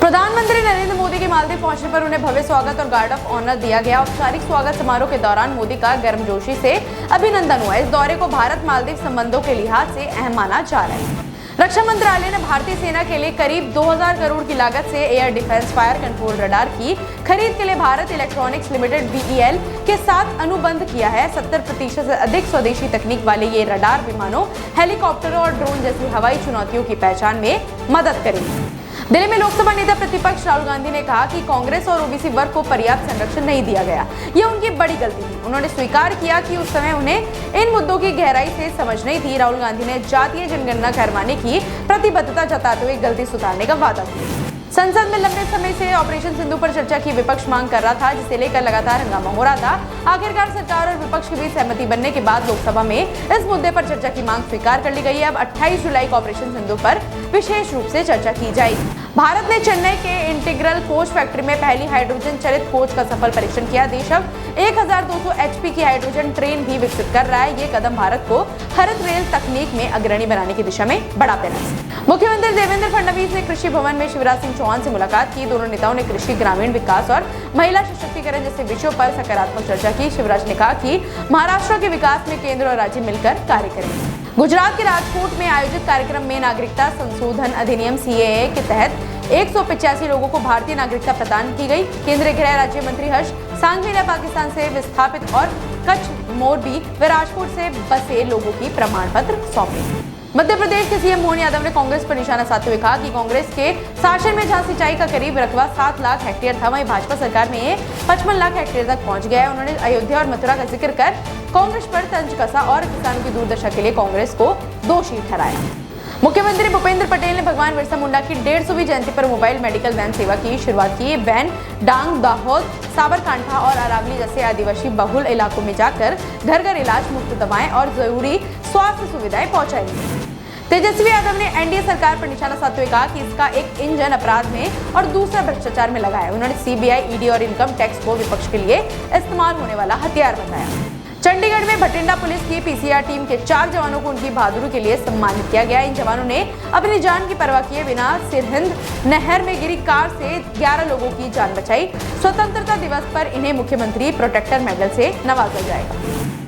प्रधानमंत्री नरेंद्र मोदी के मालदीव पहुंचने पर उन्हें भव्य स्वागत और गार्ड ऑफ ऑनर दिया गया। औपचारिक स्वागत समारोह के दौरान मोदी का गर्मजोशी से अभिनंदन हुआ। इस दौरे को भारत मालदीव संबंधों के लिहाज से अहम माना जा रहा है। रक्षा मंत्रालय ने भारतीय सेना के लिए करीब 2000 करोड़ की लागत से air defence fire control radar की खरीद के लिए भारत इलेक्ट्रॉनिक्स लिमिटेड BEL के साथ अनुबंध किया है। 70% से अधिक स्वदेशी तकनीक वाले ये रडार विमानों, हेलीकॉप्टरों और ड्रोन जैसी हवाई चुनौतियों की पहचान में मदद करेंगे। दिल्ली में लोकसभा नेता प्रतिपक्ष राहुल गांधी ने कहा कि कांग्रेस और ओबीसी वर्ग को पर्याप्त संरक्षण नहीं दिया गया। यह उनकी बड़ी गलती थी। उन्होंने स्वीकार किया कि उस समय उन्हें इन मुद्दों की गहराई से समझ नहीं थी। राहुल गांधी ने जातीय जनगणना करवाने की प्रतिबद्धता जताते हुए गलती सुधारने का वादा किया। संसद में लंबे समय से ऑपरेशन सिंधु पर चर्चा की विपक्ष मांग कर रहा था, जिसे लेकर लगातार हंगामा हो रहा था। आखिरकार सरकार और विपक्ष के बीच सहमति बनने के बाद लोकसभा में इस मुद्दे पर चर्चा की मांग स्वीकार कर ली गई है। अब 28 जुलाई को ऑपरेशन सिंधु पर विशेष रूप से चर्चा की जाएगी। भारत ने चेन्नई के इंटीग्रल कोच फैक्ट्री में पहली हाइड्रोजन चलित कोच का सफल परीक्षण किया। देश अब 1200 HP की हाइड्रोजन ट्रेन भी विकसित कर रहा है। ये कदम भारत को हरित रेल तकनीक में अग्रणी बनाने की दिशा में बड़ा प्रयास है। मुख्यमंत्री देवेंद्र फडणवीस ने कृषि भवन में शिवराज सिंह चौहान से मुलाकात की। दोनों नेताओं ने कृषि, ग्रामीण विकास और महिला सशक्तिकरण जैसे विषयों पर सकारात्मक चर्चा की। शिवराज ने कहा कि महाराष्ट्र के विकास में केंद्र और राज्य मिलकर कार्य करेंगे। गुजरात के राजकोट में आयोजित कार्यक्रम में नागरिकता संशोधन अधिनियम CAA के तहत 185 लोगों को भारतीय नागरिकता प्रदान की गई। केंद्रीय गृह राज्य मंत्री हर्ष सांघवी ने पाकिस्तान से विस्थापित और कच्छ, मोरबी व राजकोट से बसे लोगों की प्रमाण पत्र सौंपे। मध्य प्रदेश के CM मोहन यादव ने कांग्रेस पर निशाना साधते हुए कहा कि कांग्रेस के शासन में जहां सिंचाई का करीब रकबा 7 लाख हेक्टेयर था, वहीं भाजपा सरकार में ये 55 लाख हेक्टेयर तक पहुंच गया है। उन्होंने अयोध्या और मथुरा का जिक्र कर कांग्रेस पर तंज कसा और किसानों की दुर्दशा के लिए कांग्रेस को दोषी ठहराया। मुख्यमंत्री भूपेंद्र पटेल ने भगवान बिरसा मुंडा की 150वीं जयंती पर मोबाइल मेडिकल वैन सेवा की शुरुआत की। वैन डांग, दाहोद, साबरकांठा और अरावली जैसे आदिवासी बहुल इलाकों में जाकर घर घर इलाज, मुफ्त दवाएं और जरूरी स्वास्थ्य सुविधाएं पहुंचाएंगी। तेजस्वी यादव ने NDA सरकार पर निशाना साधते हुए कहा कि इसका एक इंजन अपराध में और दूसरा भ्रष्टाचार में लगा है। उन्होंने CBI, ED और इनकम टैक्स को विपक्ष के लिए इस्तेमाल होने वाला हथियार बताया। चंडीगढ़ में भटिंडा पुलिस की PCR टीम के 4 जवानों को उनकी बहादुरी के लिए सम्मानित किया गया। इन जवानों ने अपनी जान की परवाह किए बिना सिरहिंद नहर में गिरी कार से 11 लोगों की जान बचाई। स्वतंत्रता दिवस पर इन्हें मुख्यमंत्री प्रोटेक्टर मेडल से नवाजा जाएगा।